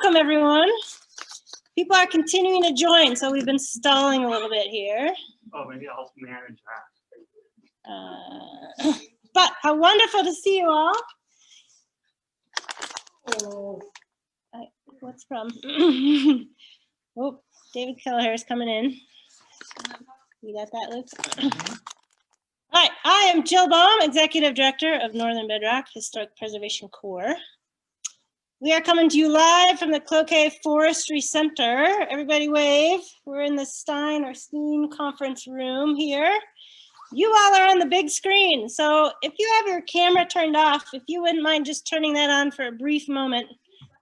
welcome everyone. People are continuing to join, so we've been stalling a little bit here. Oh, maybe I'll manage that. But how wonderful to see you all. Oh, what's from? Oh, David Kelleher is coming in. You got that, Luke? All right, I am Jill Baum, Executive Director of Northern Bedrock Historic Preservation Corps. We are coming to you live from the Cloquet Forestry Center. Everybody wave. We're in the Stein or Steen conference room here. You all are on the big screen. So if you have your camera turned off, if you wouldn't mind just turning that on for a brief moment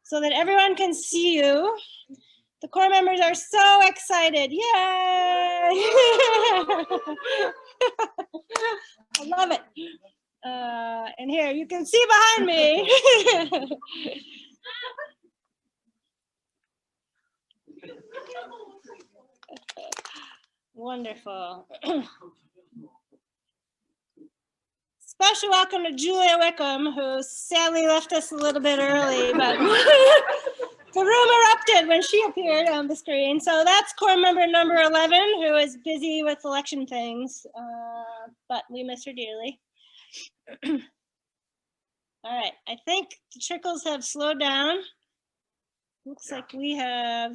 so that everyone can see you. The Corps members are so excited. Yay! I love it. And here, you can see behind me. Wonderful. Special welcome to Julia Wickham, who sadly left us a little bit early, but the room erupted when she appeared on the screen. So that's Corps member number 11, who is busy with election things, but we miss her dearly. All right, I think the trickles have slowed down. Looks like we have,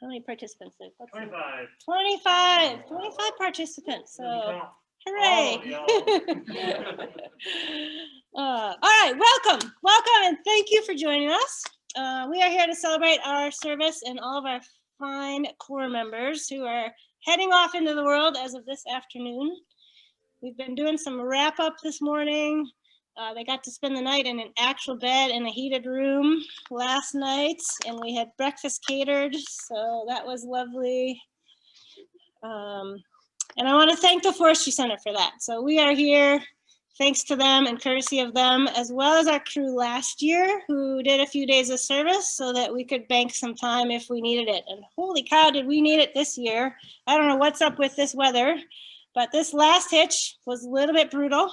how many participants? 25. 25 participants, so hooray. All right, welcome, and thank you for joining us. We are here to celebrate our service and all of our fine Corps members who are heading off into the world as of this afternoon. We've been doing some wrap up this morning. They got to spend the night in an actual bed in a heated room last night, and we had breakfast catered, so that was lovely. And I want to thank the Forestry Center for that. So we are here thanks to them and courtesy of them, as well as our crew last year who did a few days of service so that we could bank some time if we needed it. And holy cow, did we need it this year. I don't know what's up with this weather, but this last hitch was a little bit brutal.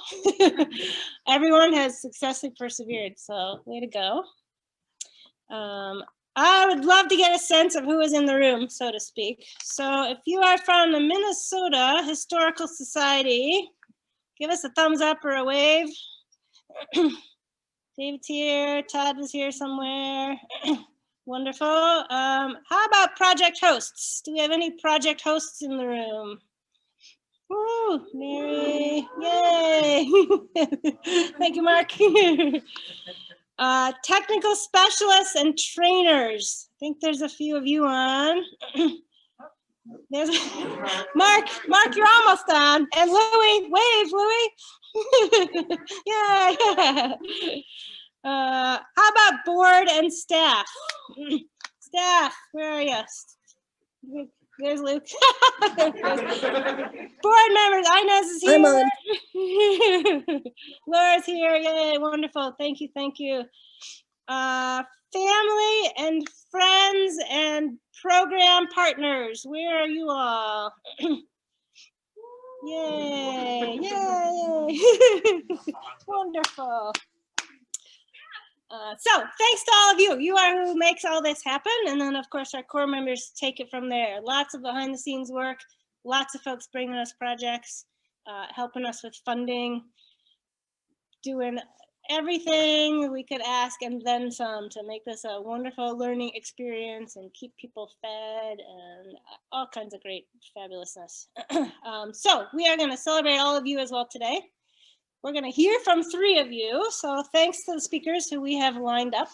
Everyone has successfully persevered, so way to go. I would love to get a sense of who is in the room, so to speak. So if you are from the Minnesota Historical Society, give us a thumbs up or a wave. David's here, Todd was here somewhere. Wonderful. How about project hosts? Do we have any project hosts in the room? Woo, Mary, yay. Thank you, Mark. Technical specialists and trainers. I think there's a few of you on. There's Mark, you're almost on. And Louie, wave, Louie. Yeah. How about board and staff? Staff, where are you? There's Luke. Board members, Inez is here. Laura's here. Yay, wonderful. Thank you. Family and friends and program partners, where are you all? Yay. Wonderful. So thanks to all of you. You are who makes all this happen. And then of course our Corps members take it from there. Lots of behind the scenes work, lots of folks bringing us projects, helping us with funding, doing everything we could ask and then some to make this a wonderful learning experience and keep people fed and all kinds of great fabulousness. So we are going to celebrate all of you as well today. We're going to hear from 3 of you, so thanks to the speakers who we have lined up.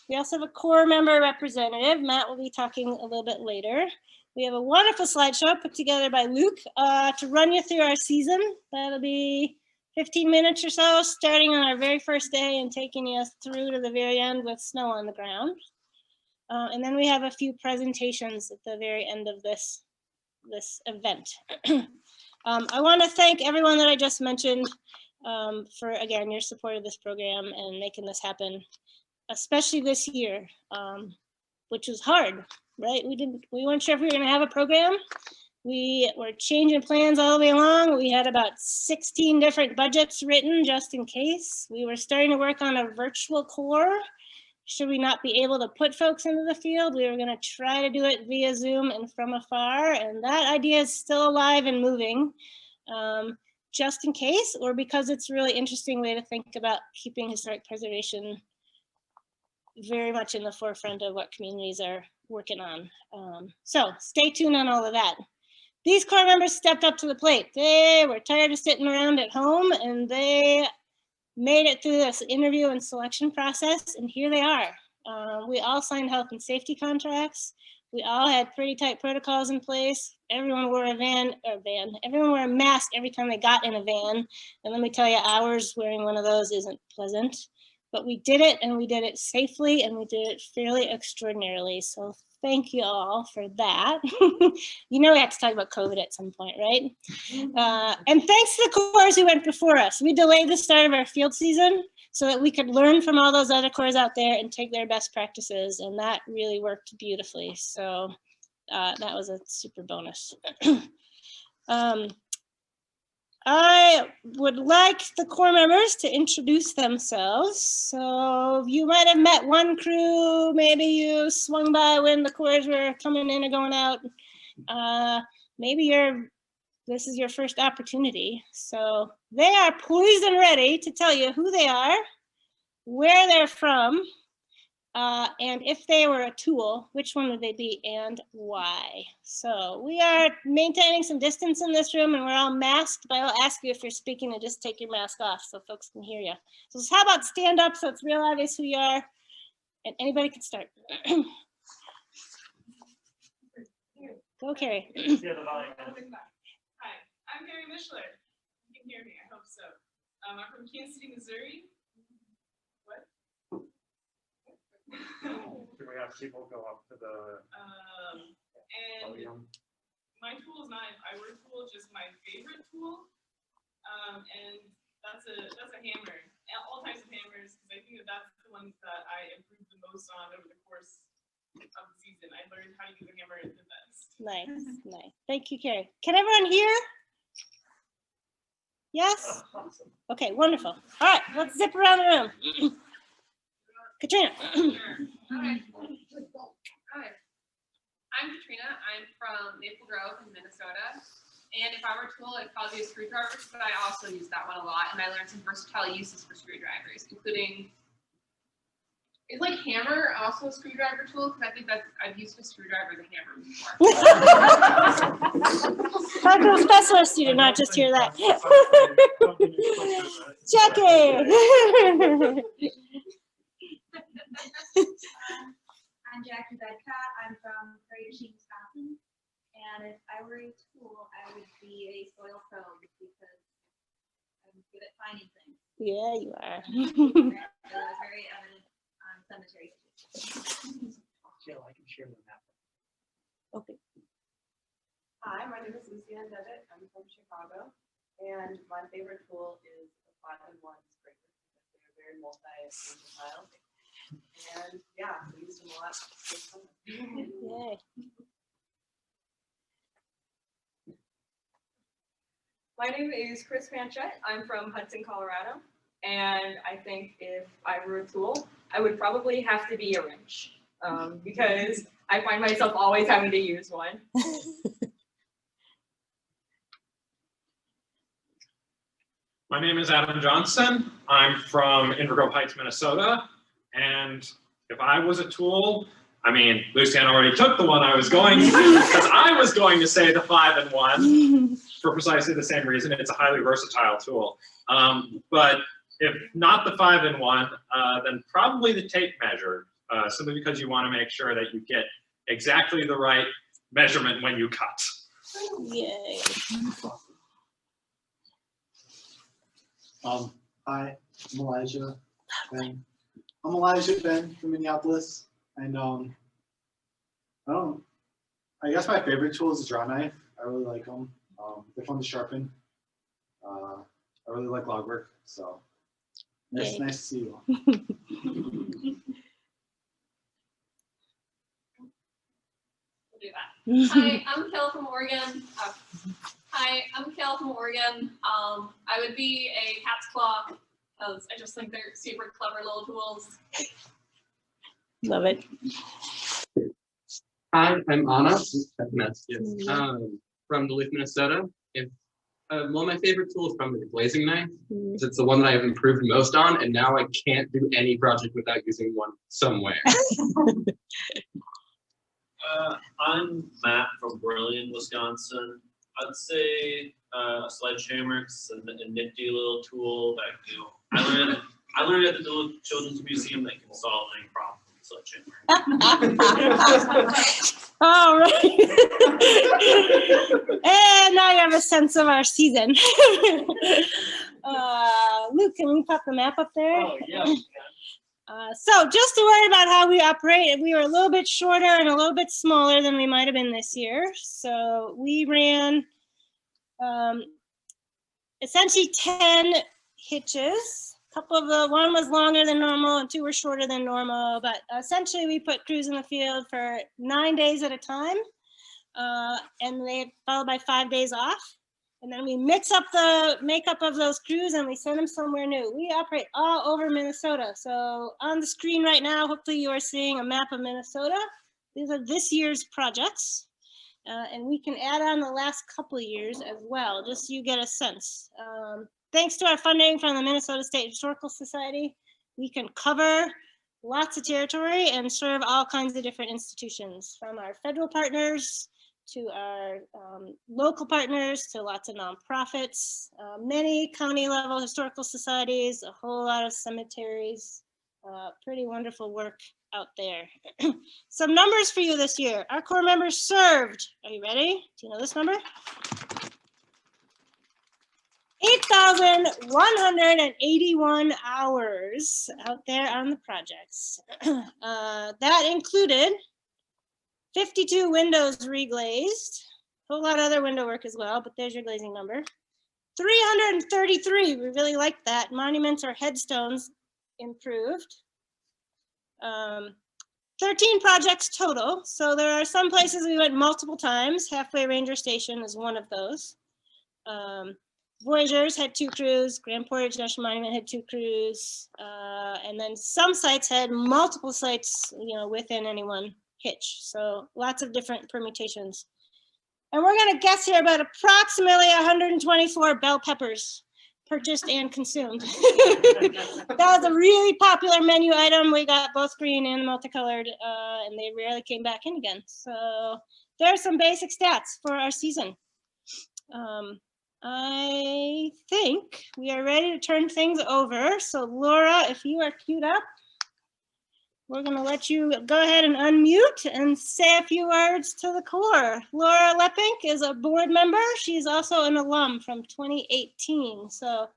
We also have a Corps member representative. Matt will be talking a little bit later. We have a wonderful slideshow put together by Luke to run you through our season. That'll be 15 minutes or so, starting on our very first day and taking you through to the very end with snow on the ground. And then we have a few presentations at the very end of this event. I want to thank everyone that I just mentioned for, again, your support of this program and making this happen, especially this year, which was hard, right? We weren't sure if we were going to have a program. We were changing plans all the way along. We had about 16 different budgets written just in case. We were starting to work on a virtual Corps should we not be able to put folks into the field, we were going to try to do it via Zoom and from afar. And that idea is still alive and moving, just in case, or because it's a really interesting way to think about keeping historic preservation very much in the forefront of what communities are working on. So stay tuned on all of that. These core members stepped up to the plate. They were tired of sitting around at home, and they made it through this interview and selection process, and here they are. We all signed health and safety contracts. We all had pretty tight protocols in place. Everyone wore a everyone wore a mask every time they got in a van. And let me tell you, ours wearing one of those isn't pleasant. But we did it, and we did it safely, and we did it fairly extraordinarily. So thank you all for that. You know we have to talk about COVID at some point, right? And thanks to the corps who went before us. We delayed the start of our field season so that we could learn from all those other corps out there and take their best practices, and that really worked beautifully. So that was a super bonus. I would like the corps members to introduce themselves. So you might have met one crew, maybe you swung by when the corps were coming in or going out. Maybe this is your first opportunity. So they are poised and ready to tell you who they are, where they're from, and if they were a tool, which one would they be and why? So we are maintaining some distance in this room, and we're all masked, but I'll ask you if you're speaking to just take your mask off so folks can hear you. So how about stand up so it's real obvious who you are, and anybody can start. Go, Carrie. Hi, I'm Carrie Mishler. You can hear me, I hope so. I'm from Kansas City, Missouri. What? Do we have people go up to the And podium? my tool is not an eyewear tool, just my favorite tool. And that's a hammer. All types of hammers, because I think that's the ones that I improved the most on over the course of the season. I learned how to use a hammer the best. Nice, nice. Thank you, Carrie. Can everyone hear? Yes? Awesome. Okay, wonderful. All right, let's zip around the room. Katrina. Hi. Hi. I'm Katrina. I'm from Maple Grove in Minnesota. And if I were a tool, it'd probably be a screwdriver, but I also use that one a lot. And I learned some versatile uses for screwdrivers, including, is like hammer also a screwdriver tool? Because I think that I've used a screwdriver as a hammer before. Talk to a specialist, you did not just hear that. Jackie. I'm Jackie Bedcott. I'm from Prairie du Chien, Wisconsin. And if I were a tool, I would be a soil probe because I'm good at finding things. Yeah, you are. That was very evident on cemetery. Yeah, I can share the map. Okay. Hi, my name is Lucianne Devitt. I'm from Chicago, and my favorite tool is the 5-in-1 sprinkler because they're very multi-versatile. And yeah, we use them a lot this summer. Yay. My name is Chris Manchette. I'm from Hudson, Colorado, and I think if I were a tool, I would probably have to be a wrench because I find myself always having to use one. My name is Adam Johnson. I'm from Inver Heights, Minnesota. And if I was a tool, I mean, Lucianne already took the one I was going to, because I was going to say the 5-in-1 for precisely the same reason. It's a highly versatile tool. But if not the 5-in-1, then probably the tape measure, simply because you want to make sure that you get exactly the right measurement when you cut. Yay. Hi, I'm Elijah Ben. I'm Elijah Ben from Minneapolis, and I guess my favorite tool is a draw knife. I really like them. They're fun to sharpen. I really like log work, so nice to see you all. We'll do that. Hi, I'm Kel from Oregon. I would be a cat's claw because I just think they're super clever little tools. Love it. Hi, I'm Anna from Duluth, Minnesota. One of my favorite tools is probably the glazing knife. It's the one that I have improved most on, and now I can't do any project without using one somewhere. I'm Matt from Brillion, Wisconsin. I'd say a sledgehammer. It's a nifty little tool that I learned at the Duluth Children's Museum that can solve any problem with a sledgehammer. All right. And now you have a sense of our season. Luke, can we pop the map up there? Oh, yeah. So just a word about how we operate. We were a little bit shorter and a little bit smaller than we might have been this year. So we ran essentially 10 hitches. One was longer than normal and 2 were shorter than normal, but essentially we put crews in the field for 9 days at a time, and they followed by 5 days off. And then we mix up the makeup of those crews and we send them somewhere new. We operate all over Minnesota. So on the screen right now, hopefully you are seeing a map of Minnesota. These are this year's projects. And we can add on the last couple of years as well, just so you get a sense. Thanks to our funding from the Minnesota State Historical Society, we can cover lots of territory and serve all kinds of different institutions, from our federal partners to our local partners to lots of nonprofits, many county level historical societies, a whole lot of cemeteries, pretty wonderful work out there. Some numbers for you this year. Our Corps members served, are you ready? Do you know this number? 8,181 hours out there on the projects. That included 52 windows reglazed, a whole lot of other window work as well, but there's your glazing number. 333, we really like that. Monuments or headstones improved. 13 projects total. So there are some places we went multiple times. Halfway Ranger Station is one of those. Voyageurs had 2 crews, Grand Portage National Monument had 2 crews, and then some sites had multiple sites, within any one hitch. So lots of different permutations. And we're gonna guess here about approximately 124 bell peppers purchased and consumed. That was a really popular menu item. We got both green and multicolored, and they rarely came back in again. So there are some basic stats for our season. I think we are ready to turn things over. So Laura, if you are queued up, we're gonna let you go ahead and unmute and say a few words to the Corps. Laura Leppink is a board member. She's also an alum from 2018. So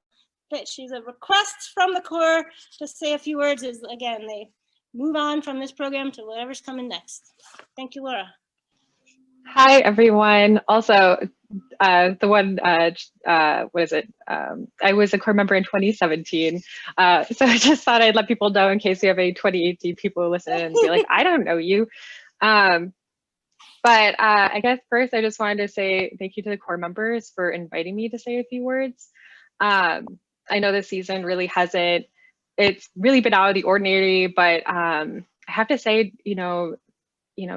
she's a request from the Corps to say a few words as, again, they move on from this program to whatever's coming next. Thank you, Laura. Hi, everyone. Also, what is it? I was a Corps member in 2017. So I just thought I'd let people know in case you have any 2018 people listen and be like, I don't know you. But I guess first I just wanted to say thank you to the Corps members for inviting me to say a few words. I know this season really it's really been out of the ordinary, but I have to say,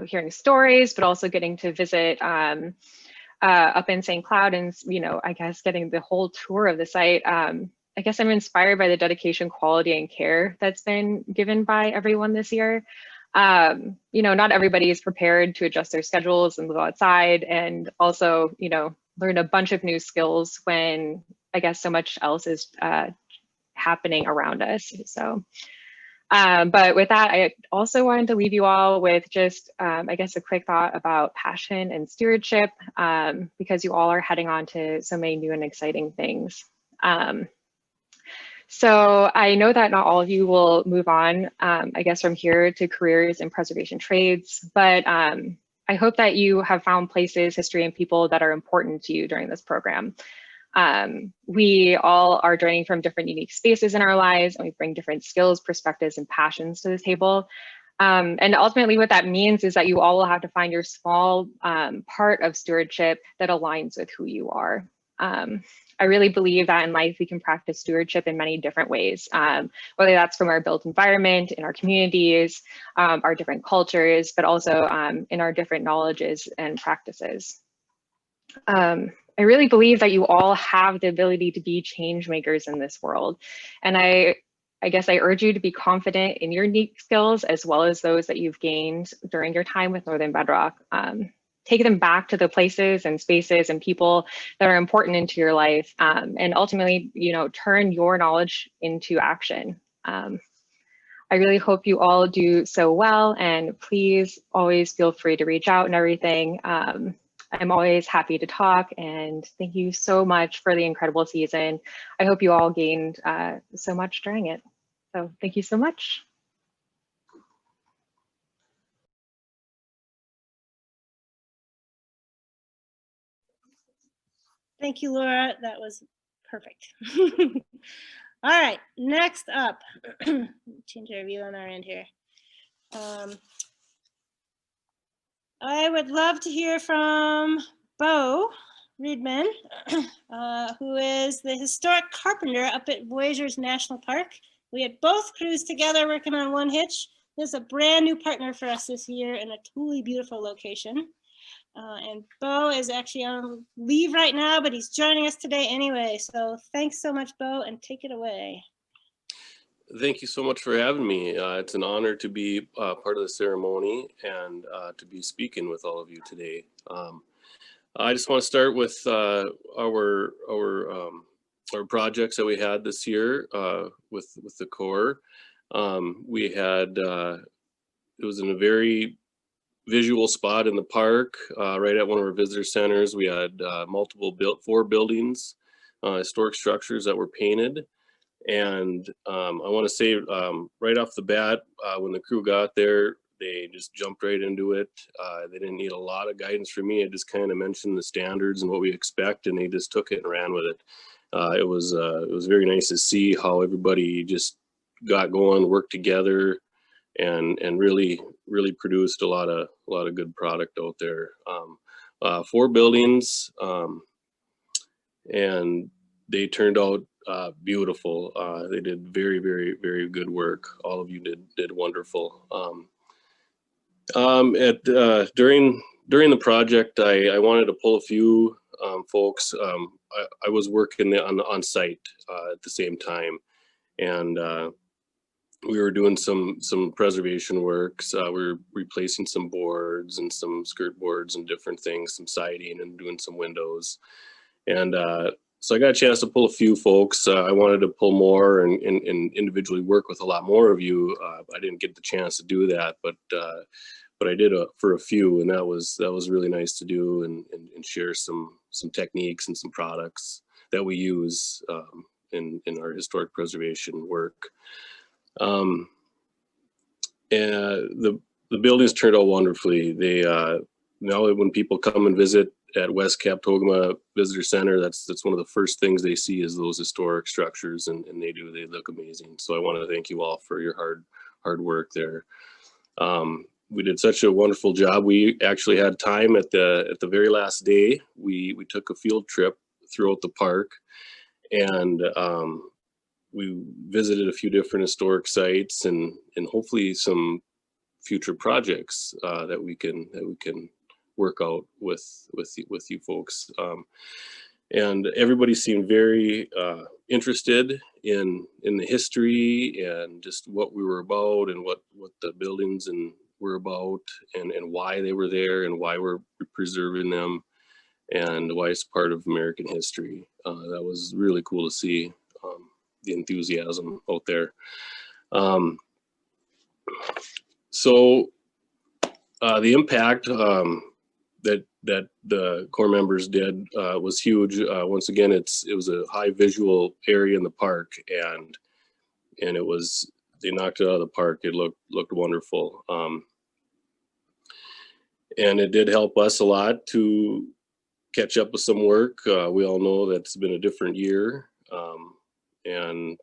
hearing stories, but also getting to visit up in St. Cloud and, I guess getting the whole tour of the site. I guess I'm inspired by the dedication, quality, and care that's been given by everyone this year. Not everybody is prepared to adjust their schedules and go outside, and also, learn a bunch of new skills when I guess so much else is happening around us. So. But with that, I also wanted to leave you all with just, I guess, a quick thought about passion and stewardship, because you all are heading on to so many new and exciting things. So I know that not all of you will move on, I guess, from here to careers in preservation trades, but I hope that you have found places, history, and people that are important to you during this program. We all are joining from different unique spaces in our lives, and we bring different skills, perspectives, and passions to the table. And ultimately what that means is that you all will have to find your small part of stewardship that aligns with who you are. I really believe that in life we can practice stewardship in many different ways, whether that's from our built environment, in our communities, our different cultures, but also in our different knowledges and practices. I really believe that you all have the ability to be change makers in this world. And I guess I urge you to be confident in your unique skills as well as those that you've gained during your time with Northern Bedrock. Take them back to the places and spaces and people that are important into your life, and ultimately, turn your knowledge into action. I really hope you all do so well, and please always feel free to reach out and everything. I'm always happy to talk, and thank you so much for the incredible season. I hope you all gained so much during it. So thank you so much. Thank you, Laura. That was perfect. All right, next up, change our view on our end here. I would love to hear from Bo Reedman, who is the historic carpenter up at Voyageurs National Park. We had both crews together working on One Hitch. This is a brand new partner for us this year in a truly beautiful location. And Bo is actually on leave right now, but he's joining us today anyway. So thanks so much, Bo, and take it away. Thank you so much for having me. It's an honor to be part of the ceremony and to be speaking with all of you today. I just want to start with our projects that we had this year with the Corps. We had it was in a very visual spot in the park, right at one of our visitor centers. We had four buildings, historic structures that were painted. And I want to say right off the bat, when the crew got there, they just jumped right into it. They didn't need a lot of guidance from me. I just kind of mentioned the standards and what we expect, and they just took it and ran with it. It was very nice to see how everybody just got going, worked together, and really produced a lot of good product out there. 4 buildings, and they turned out beautiful. They did very good work. All of you did wonderful. During the project, I wanted to pull a few folks. I was working on site at the same time, and we were doing some preservation works. We were replacing some boards and some skirt boards and different things, some siding, and doing some windows. And so I got a chance to pull a few folks. I wanted to pull more and individually work with a lot more of you. I didn't get the chance to do that, but I did for a few, and that was really nice to do and share some techniques and some products that we use in our historic preservation work. And the buildings turned out wonderfully. They now when people come and visit at West Kaptogama Visitor Center, that's one of the first things they see is those historic structures, and they look amazing. So I want to thank you all for your hard work there. We did such a wonderful job. We actually had time at the very last day. We took a field trip throughout the park, and we visited a few different historic sites and hopefully some future projects that we can work out with you folks. And everybody seemed very interested in the history and just what we were about and what the buildings were about and why they were there and why we're preserving them and why it's part of American history. That was really cool to see, the enthusiasm out there. So the impact that the Corps members did was huge. Once again, it was a high visual area in the park, and they knocked it out of the park. It looked wonderful, and it did help us a lot to catch up with some work. We all know that it's been a different year, and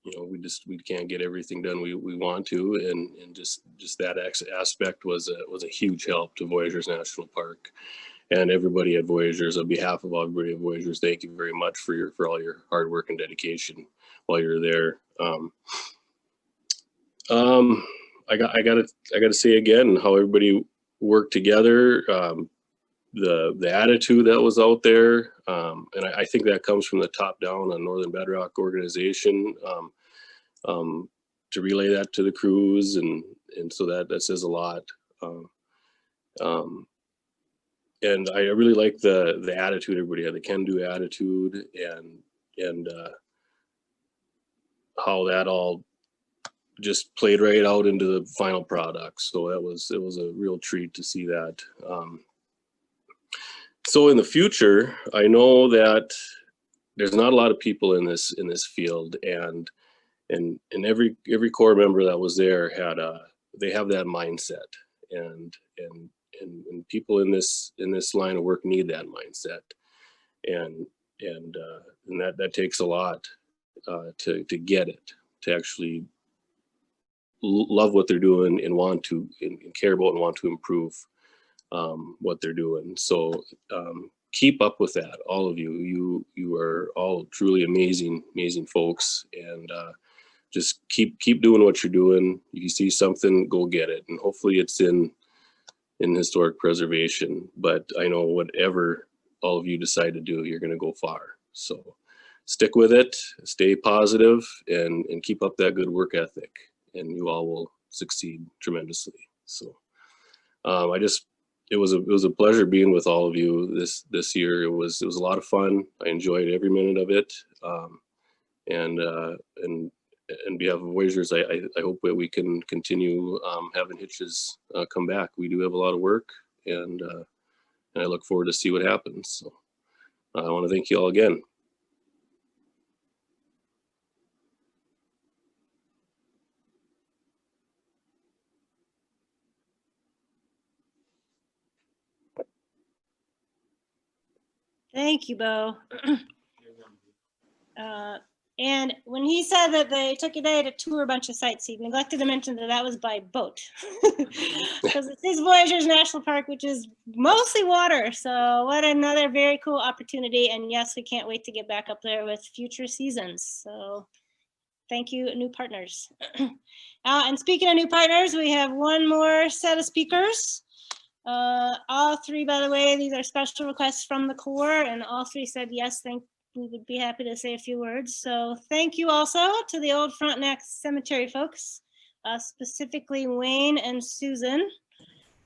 we can't get everything done we want to, and just that aspect was a huge help to Voyageurs National Park. and everybody at Voyagers, on behalf of everybody at Voyagers, thank you very much for all your hard work and dedication while you're there. I gotta say again how everybody worked together. The attitude that was out there, and I think that comes from the top down on Northern Bedrock organization, to relay that to the crews, and so that says a lot. And I really like the attitude everybody had, the can-do attitude, and how that all just played right out into the final product. So it was a real treat to see that. So in the future, I know that there's not a lot of people in this field, and every Corps member that was there they have that mindset, and people in this line of work need that mindset, and that takes a lot to get it, to actually love what they're doing and want to and care about and want to improve what they're doing. So keep up with that, all of you. You are all truly amazing folks, and just keep doing what you're doing. If you see something, go get it, and hopefully it's in historic preservation. But I know whatever all of you decide to do, you're going to go far. So stick with it, stay positive, and keep up that good work ethic, and you all will succeed tremendously. So it was a pleasure being with all of you this year. It was a lot of fun. I enjoyed every minute of it. And on behalf of Voyagers, I hope that we can continue having Hitches come back. We do have a lot of work, and I look forward to see what happens. So I want to thank you all again. Thank you, Bo. And when he said that they took a day to tour a bunch of sites, he neglected to mention that was by boat. Because it is Voyagers National Park, which is mostly water. So what another very cool opportunity. And yes, we can't wait to get back up there with future seasons. So thank you, new partners. And speaking of new partners, we have one more set of speakers. All three, by the way, these are special requests from the Corps, and all three said yes, we would be happy to say a few words. So thank you also to the old Frontenac Cemetery folks, specifically Wayne and Susan.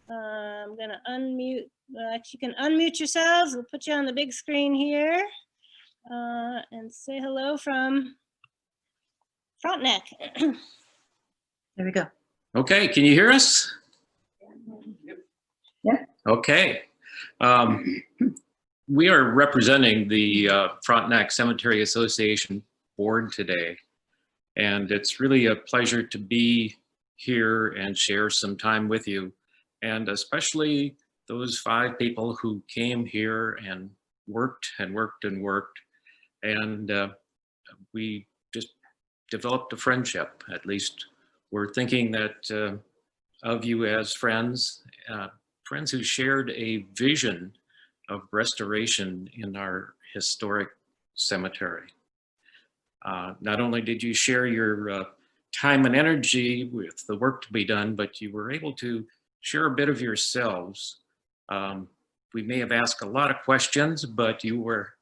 I'm gonna unmute, you can unmute yourselves. We'll put you on the big screen here and say hello from Frontenac. There we go. Okay, can you hear us? Yeah. Okay. We are representing the Frontenac Cemetery Association board today, and it's really a pleasure to be here and share some time with you, and especially those 5 people who came here and worked and worked and worked, and we just developed a friendship. At least we're thinking that of you as friends, friends who shared a vision of restoration in our historic cemetery. Not only did you share your time and energy with the work to be done, but you were able to share a bit of yourselves. We may have asked a lot of questions, but you were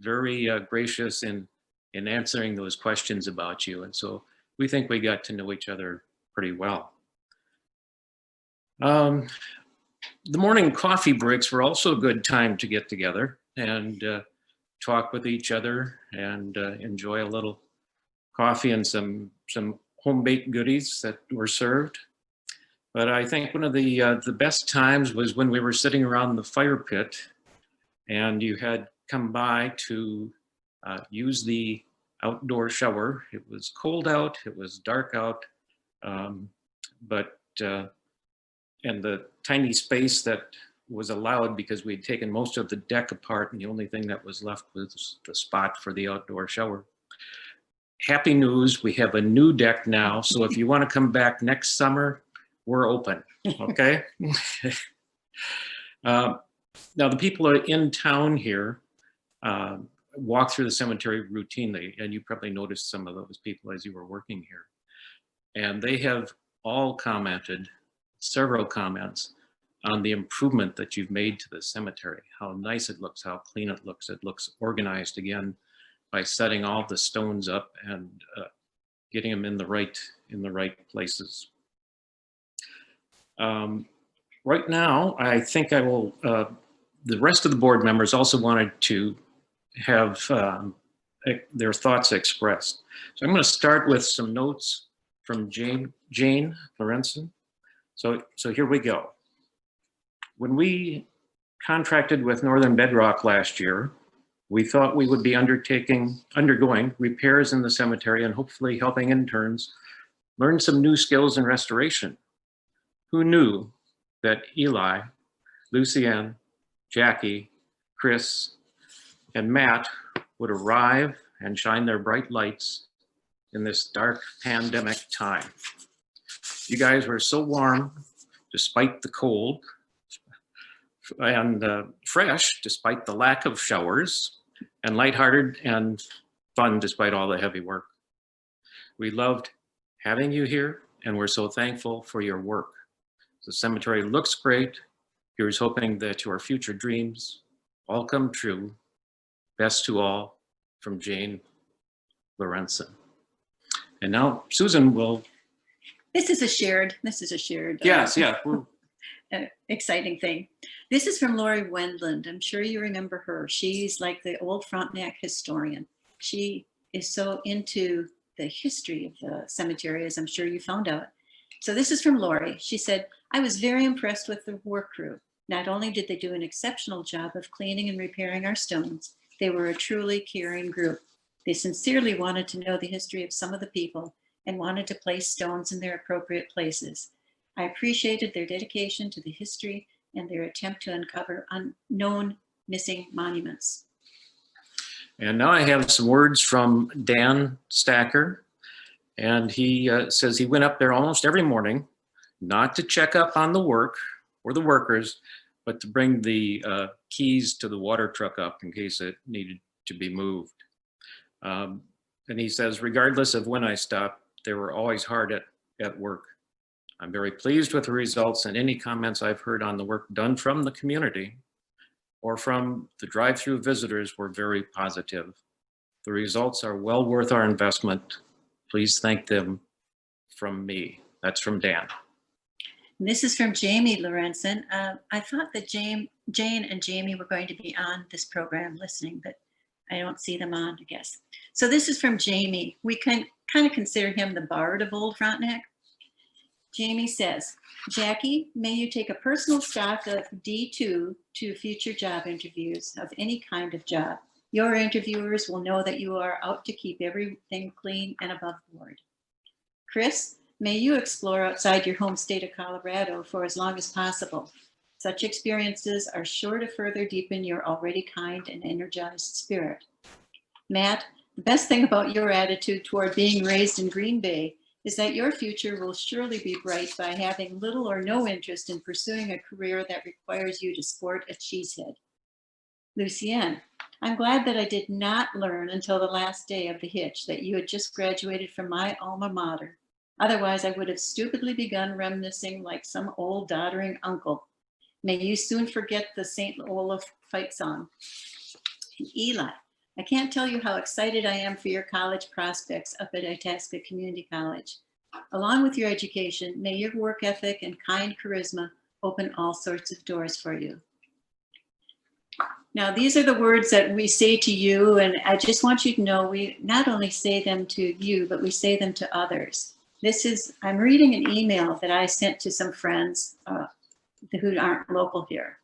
very gracious in answering those questions about you. And so we think we got to know each other pretty well. The morning coffee breaks were also a good time to get together and talk with each other and enjoy a little coffee and some home-baked goodies that were served. But I think one of the best times was when we were sitting around the fire pit and you had come by to use the outdoor shower. It was cold out, it was dark out, and the tiny space that was allowed, because we had taken most of the deck apart and the only thing that was left was the spot for the outdoor shower. Happy news, we have a new deck now, so if you want to come back next summer, we're open, okay? Now, the people are in town here walk through the cemetery routinely, and you probably noticed some of those people as you were working here. And they have all commented, several comments, on the improvement that you've made to the cemetery, how nice it looks, how clean it looks. It looks organized again by setting all the stones up and getting them in the right places. Right now, I think I will, the rest of the board members also wanted to have their thoughts expressed. So I'm going to start with some notes from Jane Lorenzen. So here we go. When we contracted with Northern Bedrock last year, we thought we would be undergoing repairs in the cemetery and hopefully helping interns learn some new skills in restoration. Who knew that Eli, Lucienne, Jackie, Chris, and Matt would arrive and shine their bright lights in this dark pandemic time. You guys were so warm despite the cold, and fresh despite the lack of showers, and lighthearted and fun despite all the heavy work. We loved having you here, and we're so thankful for your work. The cemetery looks great. Here's hoping that your future dreams all come true. Best to all, from Jane Lorenzen. And now Susan will. This is a shared. Yes, yeah. Exciting thing. This is from Lori Wendland. I'm sure you remember her. She's like the old Frontenac historian. She is so into the history of the cemetery, as I'm sure you found out. So this is from Lori. She said, I was very impressed with the work crew. Not only did they do an exceptional job of cleaning and repairing our stones, they were a truly caring group. They sincerely wanted to know the history of some of the people and wanted to place stones in their appropriate places. I appreciated their dedication to the history and their attempt to uncover unknown missing monuments. And now I have some words from Dan Stacker. And he says he went up there almost every morning, not to check up on the work or the workers, but to bring the keys to the water truck up in case it needed to be moved. And he says, regardless of when I stopped, they were always hard at work. I'm very pleased with the results, and any comments I've heard on the work done from the community or from the drive-through visitors were very positive. The results are well worth our investment. Please thank them from me. That's from Dan. And this is from Jamie Lorenzen. I thought that Jane and Jamie were going to be on this program listening, but I don't see them on, I guess. So this is from Jamie. We can kind of consider him the bard of Old Frontenac. Jamie says, Jackie, may you take a personal stock of D2 to future job interviews of any kind of job. Your interviewers will know that you are out to keep everything clean and above board. Chris, may you explore outside your home state of Colorado for as long as possible. Such experiences are sure to further deepen your already kind and energized spirit. Matt, the best thing about your attitude toward being raised in Green Bay is that your future will surely be bright by having little or no interest in pursuing a career that requires you to sport a cheesehead. Lucienne, I'm glad that I did not learn until the last day of the hitch that you had just graduated from my alma mater. Otherwise, I would have stupidly begun reminiscing like some old doddering uncle. May you soon forget the St. Olaf fight song. And Eli, I can't tell you how excited I am for your college prospects up at Itasca Community College. Along with your education, may your work ethic and kind charisma open all sorts of doors for you. Now, these are the words that we say to you, and I just want you to know we not only say them to you, but we say them to others. I'm reading an email that I sent to some friends who aren't local here.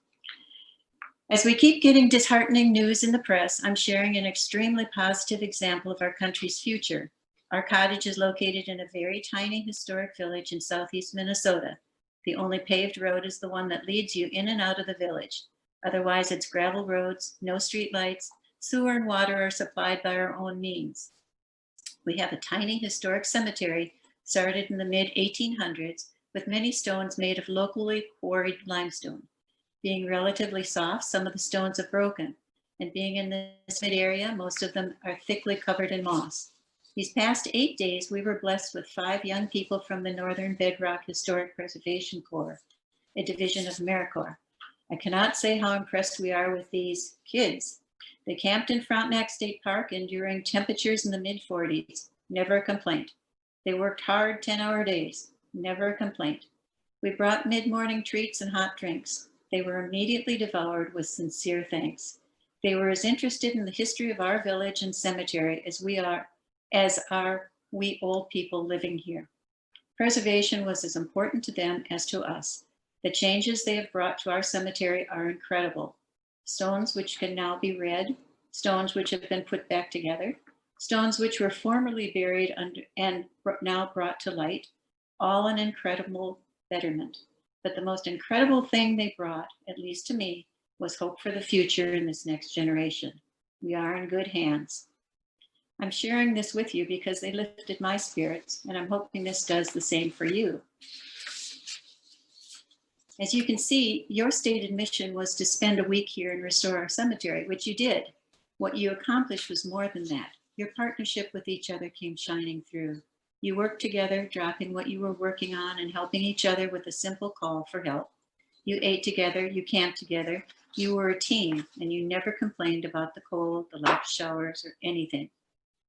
As we keep getting disheartening news in the press, I'm sharing an extremely positive example of our country's future. Our cottage is located in a very tiny historic village in southeast Minnesota. The only paved road is the one that leads you in and out of the village. Otherwise, it's gravel roads, no street lights, sewer and water are supplied by our own means. We have a tiny historic cemetery started in the mid-1800s with many stones made of locally quarried limestone. Being relatively soft, some of the stones have broken, and being in this mid area, most of them are thickly covered in moss. These past 8 days, we were blessed with 5 young people from the Northern Bedrock Historic Preservation Corps, a division of AmeriCorps. I cannot say how impressed we are with these kids. They camped in Frontenac State Park enduring temperatures in the mid-40s, never a complaint. They worked hard 10-hour days, never a complaint. We brought mid-morning treats and hot drinks. They were immediately devoured with sincere thanks. They were as interested in the history of our village and cemetery as are we old people living here. Preservation was as important to them as to us. The changes they have brought to our cemetery are incredible. Stones which can now be read, stones which have been put back together, stones which were formerly buried under and now brought to light, all an incredible betterment. But the most incredible thing they brought, at least to me, was hope for the future in this next generation. We are in good hands. I'm sharing this with you because they lifted my spirits, and I'm hoping this does the same for you. As you can see, your stated mission was to spend a week here and restore our cemetery, which you did. What you accomplished was more than that. Your partnership with each other came shining through. You worked together, dropping what you were working on and helping each other with a simple call for help. You ate together, you camped together, you were a team, and you never complained about the cold, the lack of showers, or anything.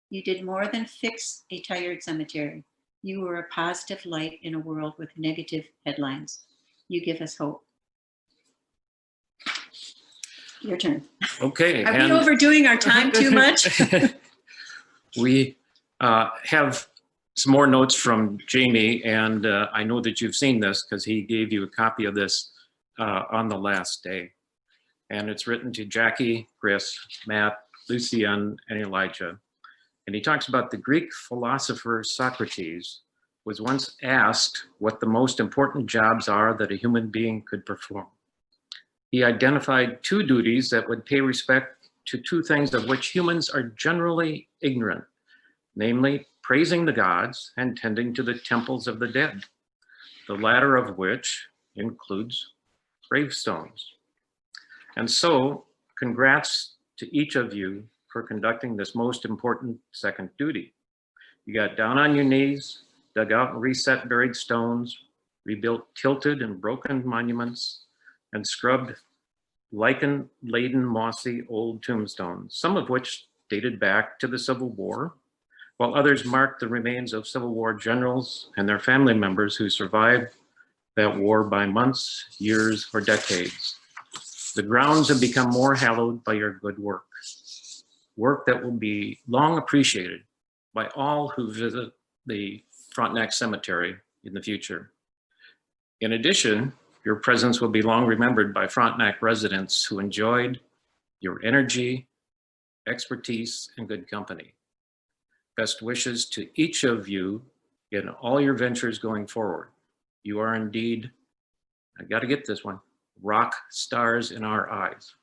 You did more than fix a tired cemetery. You were a positive light in a world with negative headlines. You give us hope. Your turn. Okay. Are we overdoing our time too much? We have some more notes from Jamie, and I know that you've seen this because he gave you a copy of this on the last day. And it's written to Jackie, Chris, Matt, Lucian, and Elijah. And he talks about the Greek philosopher Socrates was once asked what the most important jobs are that a human being could perform. He identified 2 duties that would pay respect to 2 things of which humans are generally ignorant, namely praising the gods and tending to the temples of the dead, the latter of which includes gravestones. And so, congrats to each of you for conducting this most important second duty. You got down on your knees, dug out and reset buried stones, rebuilt tilted and broken monuments, and scrubbed lichen-laden mossy old tombstones, some of which dated back to the Civil War, while others marked the remains of Civil War generals and their family members who survived that war by months, years, or decades. The grounds have become more hallowed by your good work, work that will be long appreciated by all who visit the Frontenac Cemetery in the future. In addition, your presence will be long remembered by Frontenac residents who enjoyed your energy, expertise, and good company. Best wishes to each of you in all your ventures going forward. You are indeed, I gotta get this one, rock stars in our eyes.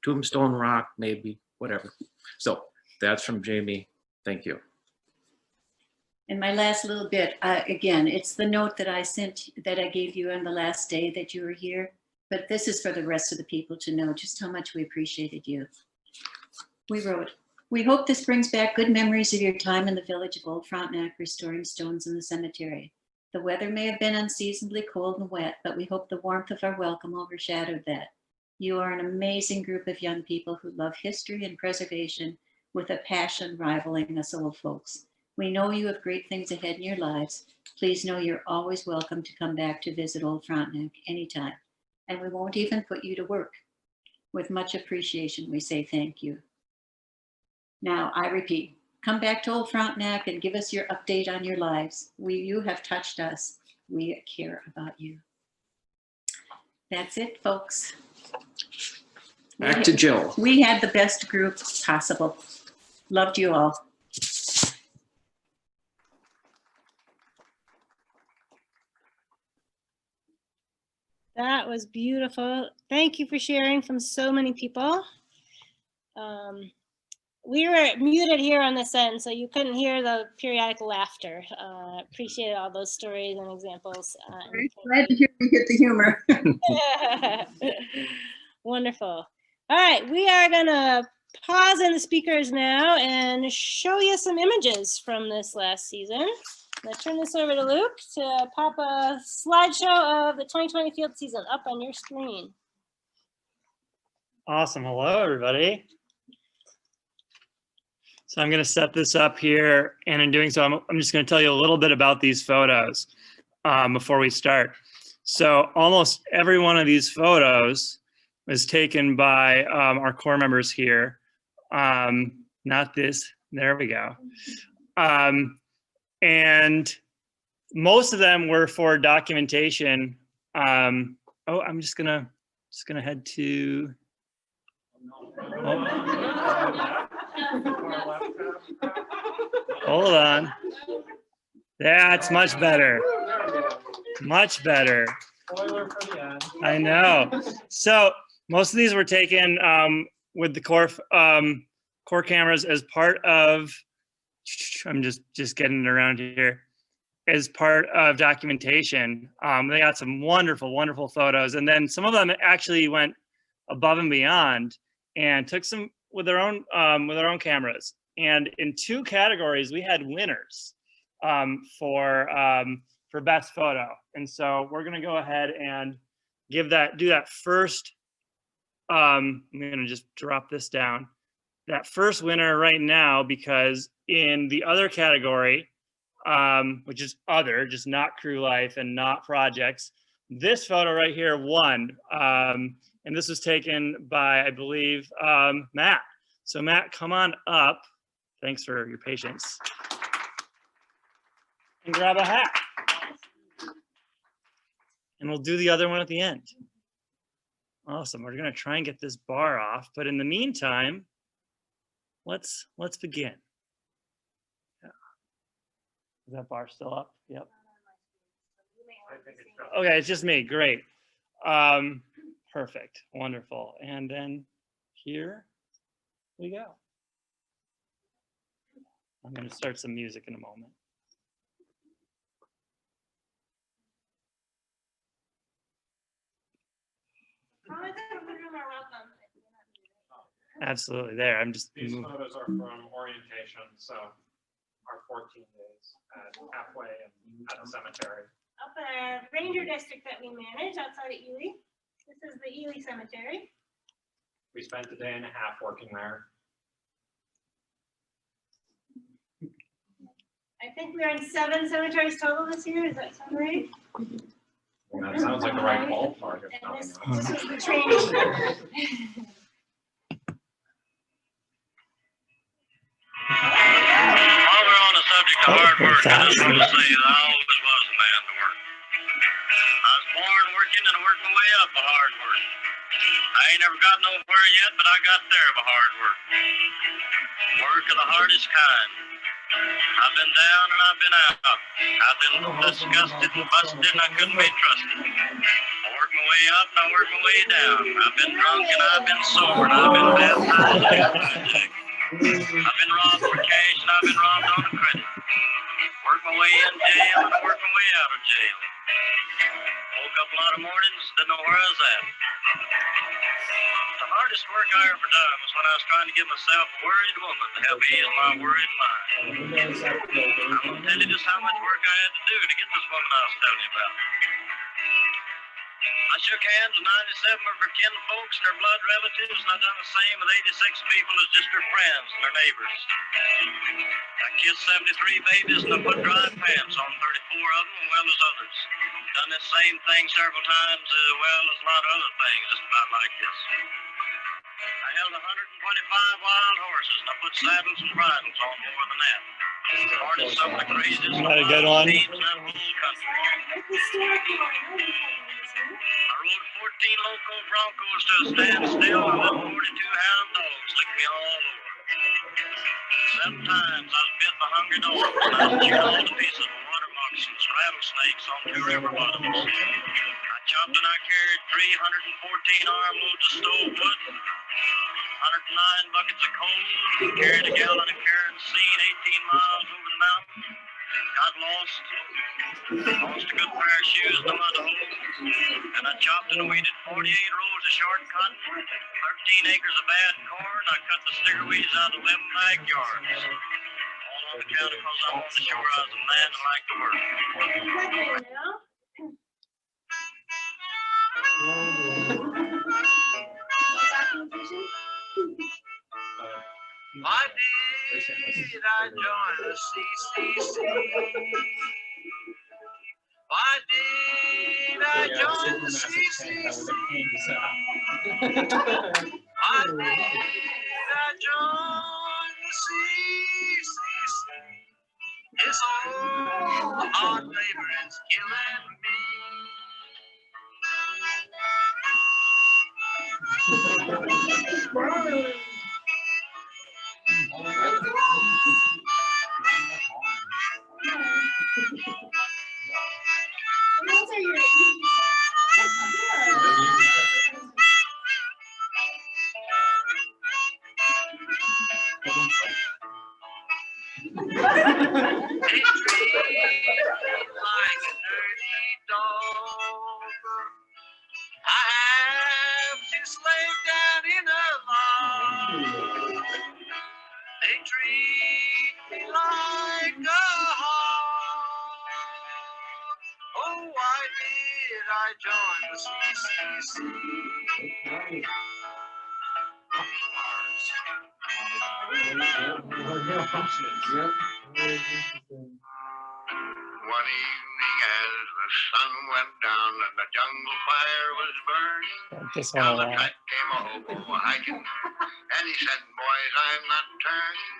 Tombstone rock, maybe, whatever. So that's from Jamie. Thank you. And my last little bit, again, it's the note that I sent, that I gave you on the last day that you were here. But this is for the rest of the people to know just how much we appreciated you. We wrote, we hope this brings back good memories of your time in the village of Old Frontenac restoring stones in the cemetery. The weather may have been unseasonably cold and wet, but we hope the warmth of our welcome overshadowed that. You are an amazing group of young people who love history and preservation with a passion rivaling us old folks. We know you have great things ahead in your lives. Please know you're always welcome to come back to visit Old Frontenac anytime. And we won't even put you to work. With much appreciation, we say thank you. Now, I repeat, come back to Old Frontenac and give us your update on your lives. You have touched us. We care about you. That's it, folks. Back to Jill. We had the best group possible. Loved you all. That was beautiful. Thank you for sharing from so many people. we were muted here on this end, so you couldn't hear the periodic laughter. Appreciate all those stories and examples. Glad to hear you get the humor. Wonderful. All right, we are gonna pause in the speakers now and show you some images from this last season. I'm gonna turn this over to Luke to pop a slideshow of the 2020 field season up on your screen. Awesome. Hello, everybody. So I'm going to set this up here, and in doing so, I'm just going to tell you a little bit about these photos before we start. So almost every one of these photos was taken by our core members here. Not this. There we go. And most of them were for documentation. I'm just gonna head to. Hold on. That's much better. Much better. I know. So most of these were taken with the core cameras as part of. I'm just getting it around here. As part of documentation, they got some wonderful, wonderful photos, and then some of them actually went above and beyond and took some with their own cameras. And in 2 categories, we had winners for best photo. And so we're gonna go ahead and do that first. I'm gonna just drop this down. That first winner right now, because in the other category, which is other, just not crew life and not projects, this photo right here won. And this was taken by, I believe, Matt. So Matt, come on up. Thanks for your patience. And grab a hat. And we'll do the other one at the end. Awesome. We're gonna try and get this bar off, but in the meantime, let's begin. Yeah. Is that bar still up? Yep. Okay, it's just me. Great. Perfect. Wonderful. And then here we go. I'm going to start some music in a moment. Absolutely. There. I'm just. These photos are from orientation, so our 14 days at halfway and at the cemetery. Up at a ranger district that we manage outside of Ely. This is the Ely Cemetery. We spent a day and a half working there. I think we're in 7 cemeteries total this year. Does that sound right? That sounds like the right ballpark. And this is the training. While we're on the subject of hard work, I just want to say that I always was a man to work. I was born working and I worked my way up by hard work. I ain't never got nowhere yet, but I got there by hard work. Work of the hardest kind. I've been down and I've been out. I've been disgusted and busted and I couldn't be trusted. I worked my way up and I worked my way down. I've been drunk and I've been sober and I've been baptized and I've been hijacked. I've been robbed for cash and I've been robbed on the credit. Worked my way in jail and I worked my way out of jail. Woke up a lot of mornings, didn't know where I was at. The hardest work I ever done was when I was trying to get myself a worried woman to help ease my worried mind. I'm gonna tell you just how much work I had to do to get this woman I was telling you about. I shook hands with 97 of her kin folks and her blood relatives, and I done the same with 86 people as just her friends and her neighbors. I kissed 73 babies and I put dry pants on 34 of them, as well as others. Done this same thing several times, as well as a lot of other things just about like this. I held 125 wild horses and I put saddles and bridles on more than that. Harnessed some of the craziest Not a good one. teams in the whole country. I rode 14 loco broncos to a standstill and let 42 hound dogs lick me all over. 7 times I was bit by hungry dogs and I was chewed all to pieces of water moccasins, rattlesnakes on 2 river bottoms. I chopped and I carried 314 armloads of stove wood. 109 buckets of coal, carried a gallon of kerosene 18 miles over the mountain. Got lost, lost a good pair of shoes, no other hole, and I chopped and weeded 48 rows of short cotton, 13 acres of bad corn. I cut the sticker weeds out of 11 backyards. All on account because I wanted to show her I was a man that liked to work. Why did I join the CCC? Why did I join the CCC? Why did I join the CCC? It's all the hard labor is killing me. Those are your They treat me like a dirty dog. I have to slave down in a log. They treat me like a hog. Oh, why did I join the CCC? One evening as the sun went down and the jungle fire was burning, Just down wanna the track came a hobo hiking, and he said, boys, I'm not turning.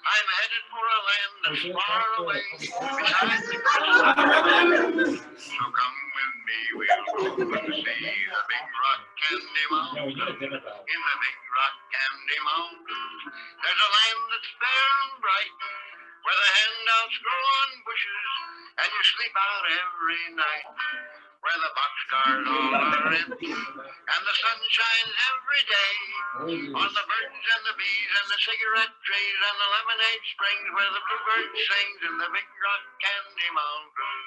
I'm headed for a land that's far away, beside the coast. So come with me, we'll go and see the big rock candy mountain. In the big rock candy mountain, there's a land that's fair and bright, where the handouts grow on bushes, and you sleep out every night. Where the boxcars all are empty, and the sun shines every day on the birds and the bees and the cigarette trees and the lemonade springs where the bluebird sings in the big rock candy mountain.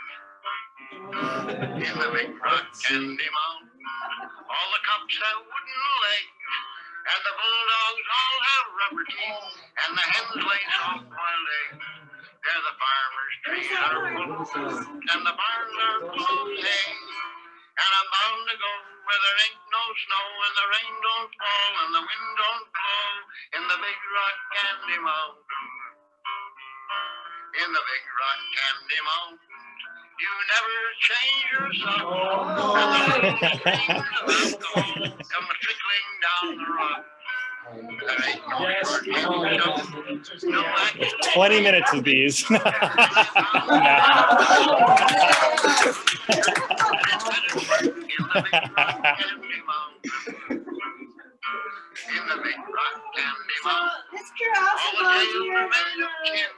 In the big rock candy mountain, all the cops have wooden legs, and the bulldogs all have rubber teeth, and the hens lay soft-boiled eggs. There the farmers' trees are full, and the barns are full of hay. And I'm bound to go where there ain't no snow, and the rain don't fall, and the wind don't blow, in the big rock candy mountain. In the big rock candy mountain, you never change your song, and the little streams of alcohol come trickling down the rock. There ain't no shortcake shop, no action. 20 minutes of these. In the big rock candy mountain, Mr. all the Oswald, days are made of tin,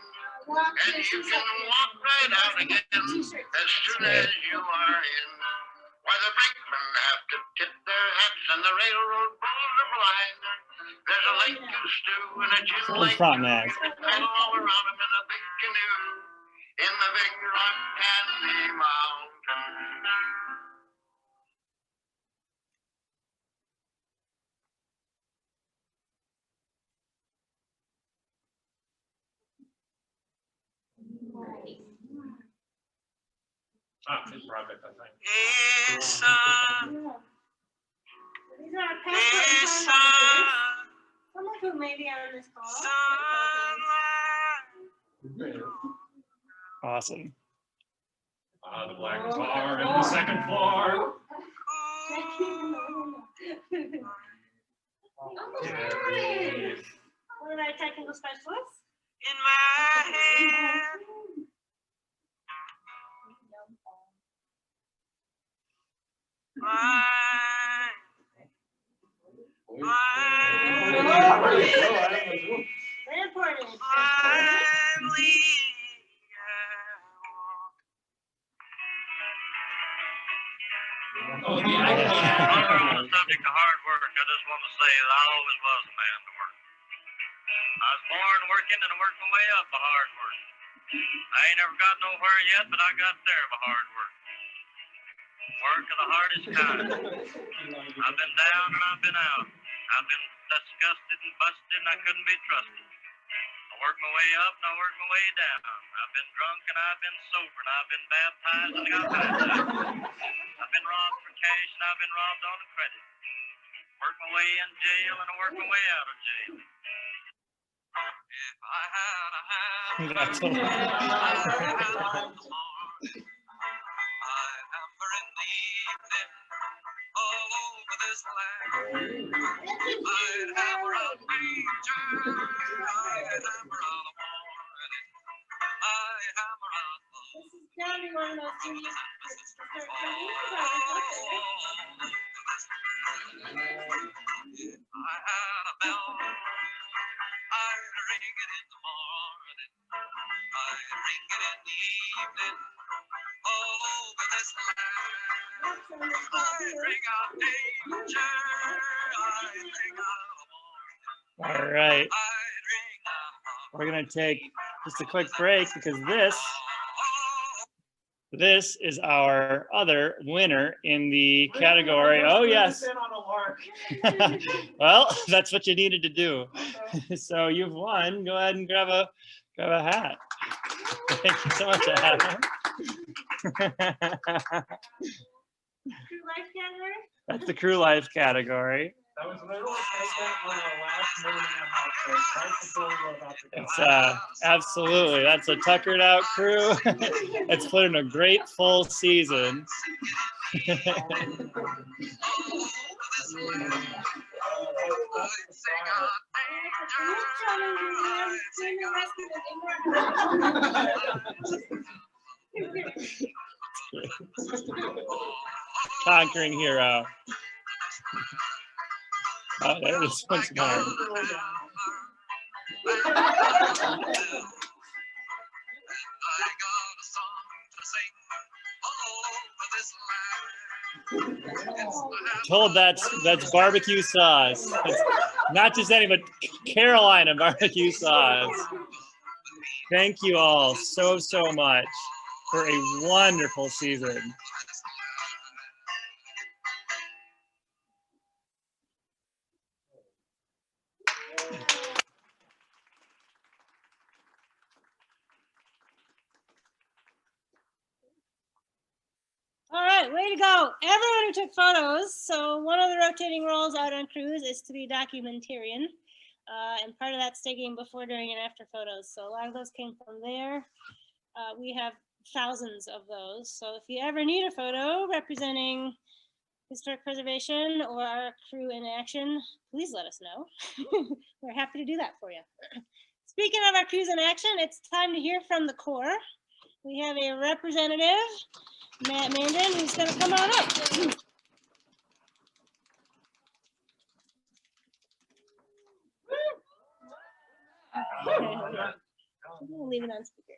and you can walk right out again as soon as you are in. Where the brakemen have to tip their hats and the railroad bulls are blind. There's a lake to stew and a gin Full lake front too. neck. You can paddle all around them in a big canoe in the big rock candy mountain. His project, I think. Yes, These are our passport and some of whom may be on this call. Awesome. The black car on the second floor. One of our technical specialists. in my hand. Very important. On the subject of hard work, I just want to say that I always was a man to work. I was born working and I worked my way up by hard work. I ain't never got nowhere yet, but I got there by hard work. Work of the hardest kind. I've been down and I've been out. I've been disgusted and busted and I couldn't be trusted. I worked my way up and I worked my way down. I've been drunk and I've been sober and I've been baptized and I got baptized. I've been robbed for cash and I've been robbed on credit. Worked my way in jail and I worked my way out of jail. If I had a hand, That's what- I'd hammer in the evening all over this land. I'd hammer out danger, I'd hammer out warning, I'd hammer out love. This is gotta be one of those things that If I had a bell, I'd ring it in the morning, I'd ring it in the evening, all over this land. I'd ring out danger, I'd ring out All right. We're gonna take just a quick break because this is our other winner in the category. Oh yes. Well, that's what you needed to do. So you've won. Go ahead and grab a hat. Thank you so much, Adam. Crew life category? That's the crew life category. That was literally on our last morning at house break, right before we were about to go. It's absolutely, that's a tuckered out crew. It's put in a great full season. Conquering hero. Oh, there it is once more. Told that's barbecue sauce. It's not just any, but Carolina barbecue sauce. Thank you all so much for a wonderful season. All right, way to go. Everyone who took photos. So one of the rotating roles out on cruise is to be documentarian. And part of that's taking before, during, and after photos. So a lot of those came from there. We have thousands of those. So if you ever need a photo representing historic preservation or our crew in action, please let us know. We're happy to do that for you. Speaking of our crews in action, it's time to hear from the Corps. We have a representative, Matt Mandan, who's going to come on up. We'll leave it on speaker.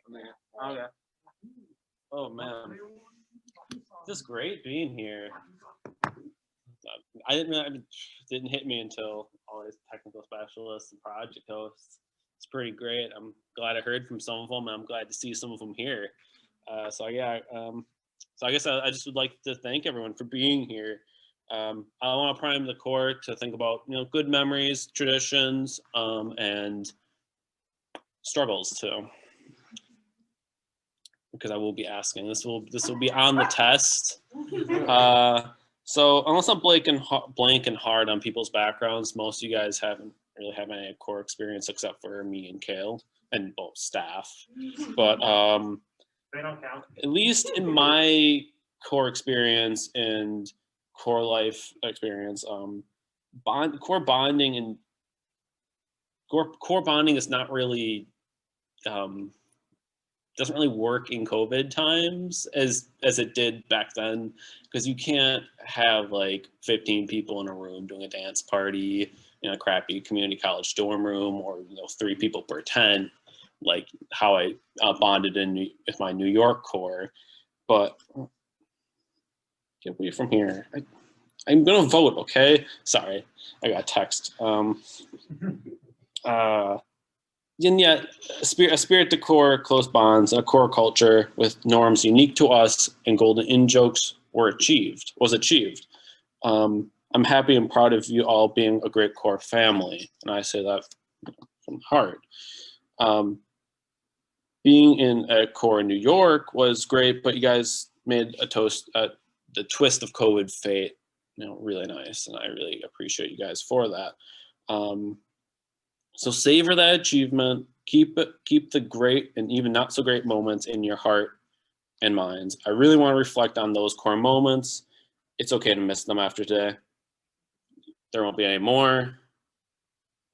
Okay. Oh man, just great being here. It didn't hit me until all these technical specialists and project hosts. It's pretty great. I'm glad I heard from some of them, and I'm glad to see some of them here. So I guess I just would like to thank everyone for being here. I want to prime the Corps to think about good memories, traditions, and struggles too, because I will be asking. This will be on the test. So unless I'm blanking hard on people's backgrounds, most of you guys haven't really have any Corps experience except for me and Kale and both staff. But They don't count. at least in my Corps experience and Corps life experience, Corps bonding is not really doesn't really work in COVID times as it did back then, because you can't have like 15 people in a room doing a dance party in a crappy community college dorm room, or 3 people per tent, like how I bonded with my New York Corps. But get away from here. I'm gonna vote, okay? Sorry, I got a text. And yet, a spirit to core close bonds and a core culture with norms unique to us and golden in-jokes was achieved. I'm happy and proud of you all being a great core family, and I say that from the heart. Being in a core in New York was great, but you guys made a toast at the twist of COVID fate, really nice, and I really appreciate you guys for that. So savor that achievement. Keep the great and even not so great moments in your heart and minds. I really want to reflect on those core moments. It's okay to miss them after today. There won't be any more,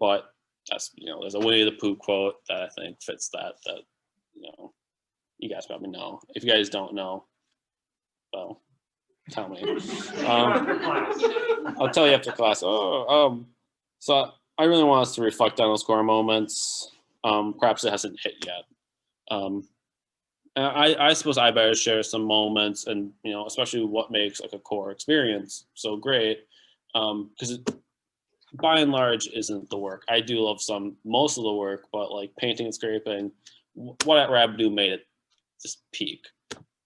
but that's, there's a Winnie the Pooh quote that I think fits that you guys probably know. If you guys don't know, well, tell me. I'll tell you after class. So I really want us to reflect on those core moments. Perhaps it hasn't hit yet. And I suppose I better share some moments, and especially what makes like a core experience so great. Because it, by and large, isn't the work. I do love most of the work, but like painting and scraping, what at Rabidoo made it just peak.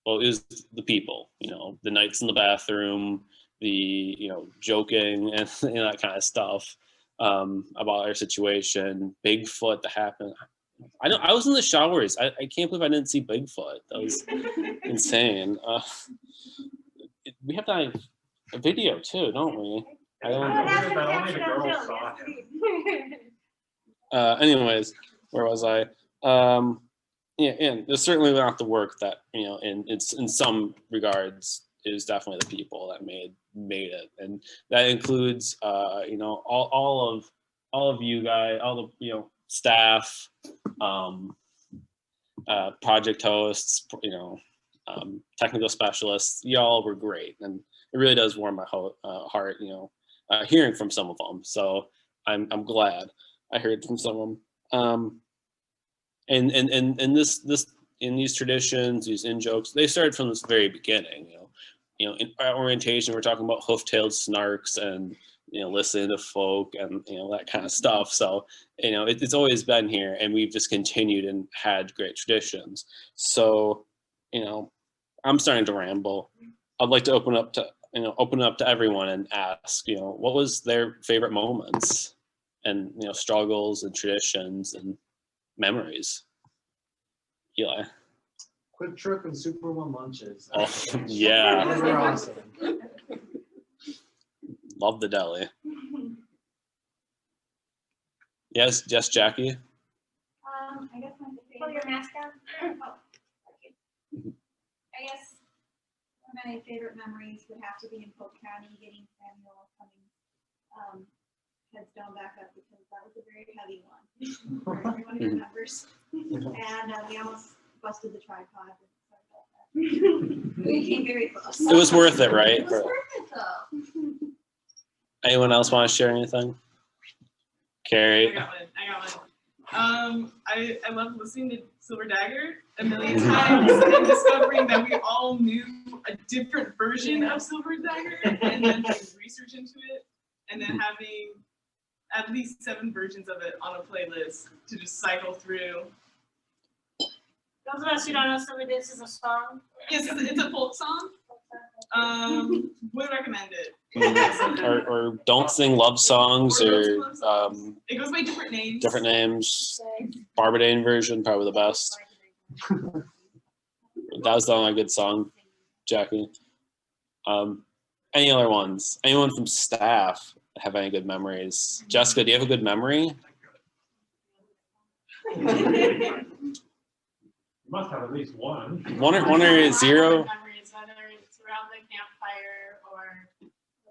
Well, it was the people, the nights in the bathroom, the joking and that kind of stuff. About our situation, Bigfoot that happened. I was in the showers. I can't believe I didn't see Bigfoot. That was insane. We have that a video too, don't we? I don't. Anyways, where was I? Yeah, and there's certainly not the work that in some regards is definitely the people that made it, and that includes all of you guys, all the staff, project hosts, technical specialists. Y'all were great, and it really does warm my heart, hearing from some of them. So I'm glad I heard from some of them. And in these traditions, these in-jokes, they started from this very beginning. In our orientation, we're talking about hoof-tailed snarks and listening to folk and that kind of stuff. So it's always been here, and we've just continued and had great traditions. So I'm starting to ramble. I'd like to open up to everyone and ask what was their favorite moments and struggles and traditions and memories. Eli. Quick Trip and Superman lunches. Oh, yeah. Those were awesome. Love the deli. Yes, Jackie. I guess my favorite. Pull your mask down. Oh, I guess one of my favorite memories would have to be in Polk County, getting Samuel coming headstone back up, because that was a very heavy one for everyone who remembers. And we almost busted the tripod. We came very close. It was worth it, right? It was worth it though. Anyone else want to share anything? Carrie. I got one. I love listening to Silver Dagger a million times and discovering that we all knew a different version of Silver Dagger, and then doing research into it, and then having at least 7 versions of it on a playlist to just cycle through. Those of us who don't know Silver Dagger is a song. Yes, it's a folk song. Would recommend it. Or don't sing love songs, or it goes by different names. Different names. Barbadane version, probably the best. That was the only good song, Jackie. Any other ones? Anyone from staff have any good memories? Jessica, do you have a good memory? You must have at least one. One or zero? Memories, whether it's around the campfire or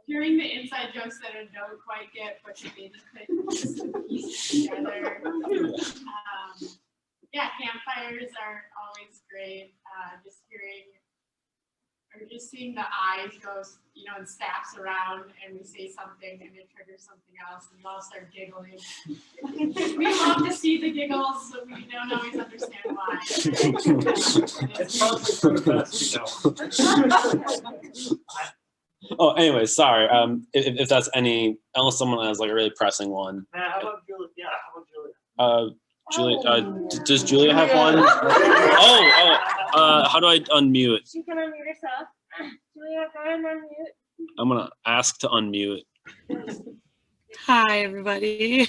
hearing the inside jokes that I don't quite get, but you maybe could piece together. Yeah, campfires are always great. Just hearing or just seeing the eyes go, and staff's around and we say something and it triggers something else and we all start giggling. We love to see the giggles, but we don't always understand why. It's probably for the best, Oh, anyway, sorry. If that's unless someone has like a really pressing one. Matt, how about Julia? Yeah, how about Julia? Julie, does Julia have one? How do I unmute? You can unmute yourself. Julia, go ahead and unmute. I'm gonna ask to unmute. Hi, everybody.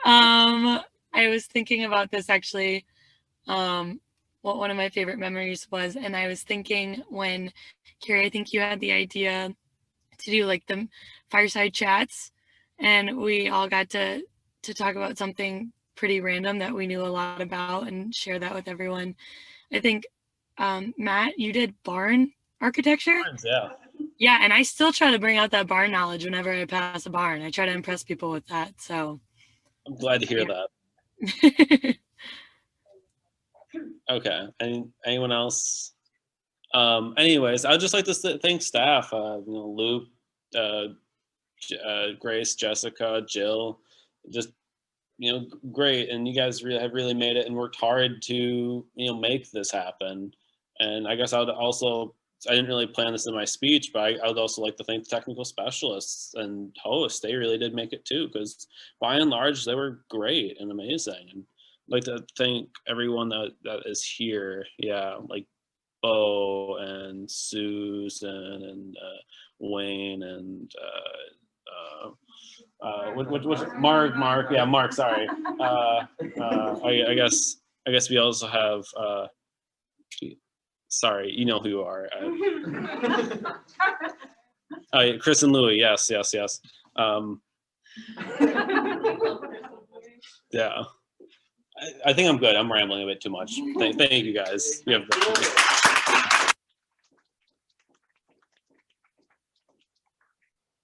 I was thinking about this actually, what one of my favorite memories was, and I was thinking when, Carrie, I think you had the idea to do like the fireside chats, and we all got to talk about something pretty random that we knew a lot about and share that with everyone. I think, Matt, you did barn architecture? Yeah. Yeah, and I still try to bring out that barn knowledge whenever I pass a barn. I try to impress people with that, so. I'm glad to hear that. Okay. Anyone else? Anyways, I'd just like to thank staff. Luke, Grace, Jessica, Jill, just great. And you guys have really made it and worked hard to make this happen. And I guess I didn't really plan this in my speech, but I would also like to thank the technical specialists and hosts. They really did make it too, because by and large, they were great and amazing. And I'd like to thank everyone that is here. Yeah, like Bo and Susan and Wayne and Mark. Yeah, Mark. Sorry. I guess we also have. Sorry, you know who you are. Chris and Louie. Yes. Yeah. I think I'm good. I'm rambling a bit too much. Thank you guys. We have.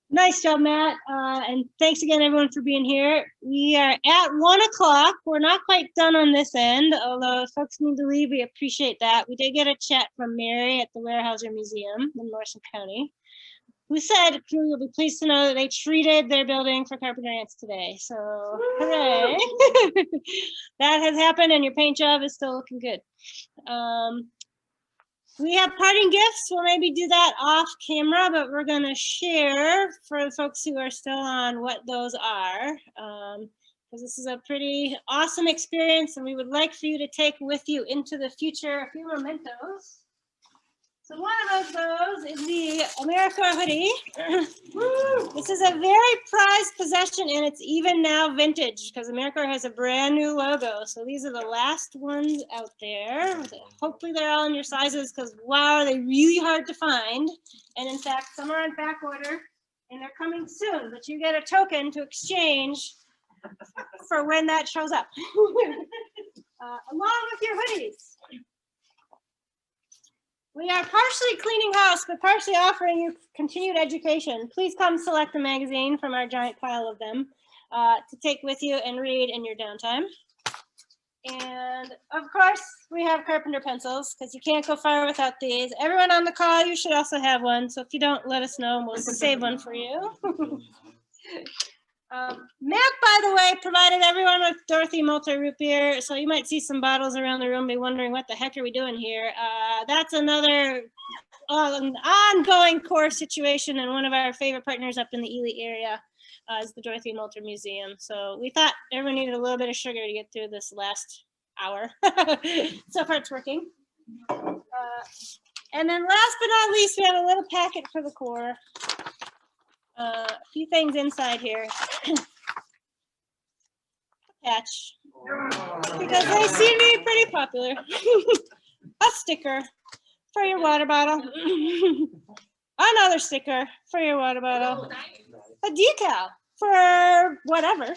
Nice job, Matt. And thanks again, everyone, for being here. We are at 1 o'clock. We're not quite done on this end, although if folks need to leave, we appreciate that. We did get a chat from Mary at the Weyerhaeuser Museum in Morrison County, who said, you'll be pleased to know that they treated their building for Carpenter Ants today. So, hooray. That has happened, and your paint job is still looking good. We have parting gifts. We'll maybe do that off camera, but we're going to share for the folks who are still on what those are, because this is a pretty awesome experience, and we would like for you to take with you into the future a few mementos. So one of those is the AmeriCorps hoodie. This is a very prized possession, and it's even now vintage because AmeriCorps has a brand new logo. So these are the last ones out there. Hopefully they're all in your sizes because wow, are they really hard to find. And in fact, some are on back order and they're coming soon, but you get a token to exchange for when that shows up. Along with your hoodies. We are partially cleaning house, but partially offering you continued education. Please come select a magazine from our giant pile of them to take with you and read in your downtime. And of course, we have carpenter pencils because you can't go far without these. Everyone on the call, you should also have one. So if you don't, let us know and we'll save one for you. Matt, by the way, provided everyone with Dorothy multi-root beer, so you might see some bottles around the room, be wondering what the heck are we doing here. That's another ongoing core situation, and one of our favorite partners up in the Ely area is the Dorothy Multer Museum. So we thought everyone needed a little bit of sugar to get through this last hour. So far it's working. And then last but not least, we have a little packet for the Corps. A few things inside here. Patch. Because they seem to be pretty popular. A sticker for your water bottle. Another sticker for your water bottle. A decal for whatever.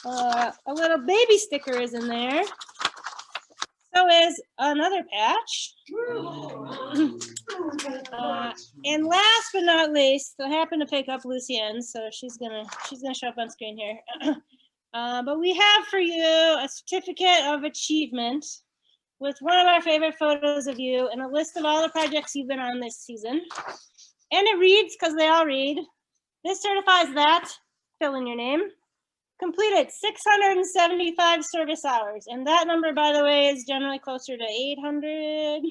A little baby sticker is in there. So is another patch. And last but not least, I happen to pick up Lucienne, so she's gonna show up on screen here. But we have for you a certificate of achievement with one of our favorite photos of you and a list of all the projects you've been on this season. And it reads, because they all read, this certifies that, fill in your name, Completed 675 service hours, and that number, by the way, is generally closer to 800.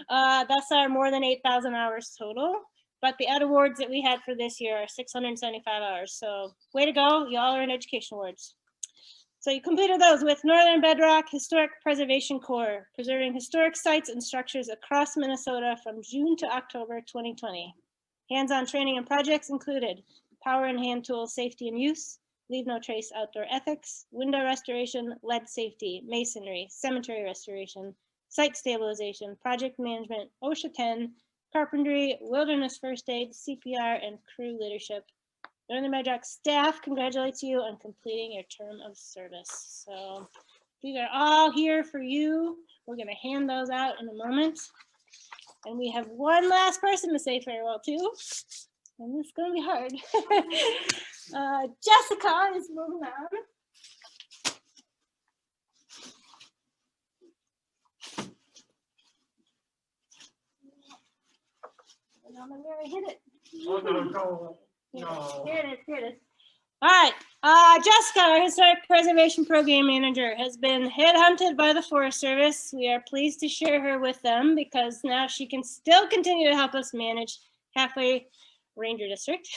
That's our more than 8,000 hours total. But the Ed Awards that we had for this year are 675 hours. So way to go, y'all are in education awards. So you completed those with Northern Bedrock Historic Preservation Corps, preserving historic sites and structures across Minnesota from June to October 2020. Hands-on training and projects included power and hand tool safety and use, leave no trace outdoor ethics, window restoration, lead safety, masonry, cemetery restoration, site stabilization, project management, OSHA 10, carpentry, wilderness first aid, CPR, and crew leadership. Northern Bedrock staff congratulates you on completing your term of service. So these are all here for you. We're going to hand those out in a moment. And we have one last person to say farewell to. And this is going to be hard. Jessica is moving on. I don't know where I hit it. Oh, no. Here it is, here it is. All right, Jessica, our Historic Preservation Program Manager, has been headhunted by the Forest Service. We are pleased to share her with them because now she can still continue to help us manage Halfway Ranger District.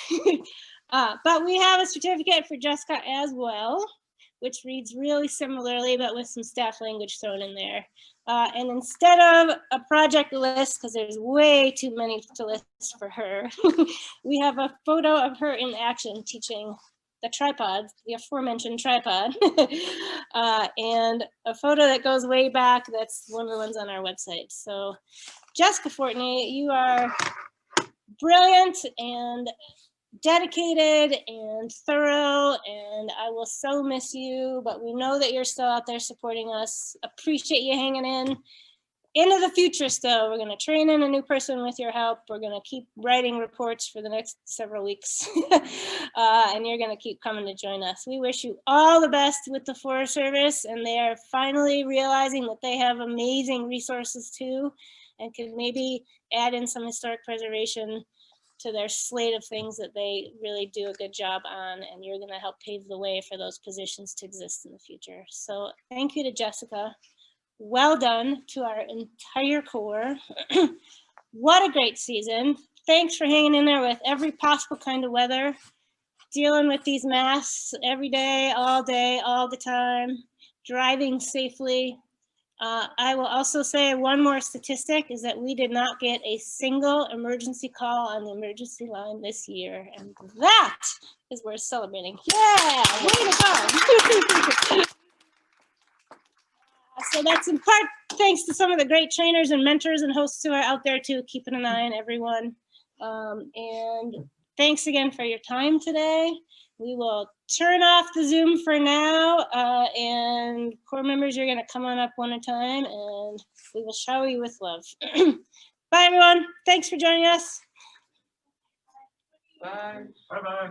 But we have a certificate for Jessica as well, which reads really similarly, but with some staff language thrown in there. And instead of a project list, because there's way too many to list for her, we have a photo of her in action teaching the tripod, the aforementioned tripod, and a photo that goes way back. That's one of the ones on our website. So Jessica Fortney, you are brilliant and dedicated and thorough, and I will so miss you, but we know that you're still out there supporting us. Appreciate you hanging in. Into the future still, we're going to train in a new person with your help. We're going to keep writing reports for the next several weeks, and you're going to keep coming to join us. We wish you all the best with the Forest Service, and they are finally realizing that they have amazing resources too, and can maybe add in some historic preservation to their slate of things that they really do a good job on, and you're going to help pave the way for those positions to exist in the future. So thank you to Jessica. Well done to our entire Corps. What a great season. Thanks for hanging in there with every possible kind of weather, dealing with these masks every day, all the time, driving safely. I will also say one more statistic is that we did not get a single emergency call on the emergency line this year. And that is worth celebrating. Yeah, way to go. So that's in part thanks to some of the great trainers and mentors and hosts who are out there too, keeping an eye on everyone. And thanks again for your time today. We will turn off the Zoom for now, and Corps members, you're gonna come on up one at a time and we will shower you with love. Bye everyone, thanks for joining us. Bye. Bye-bye.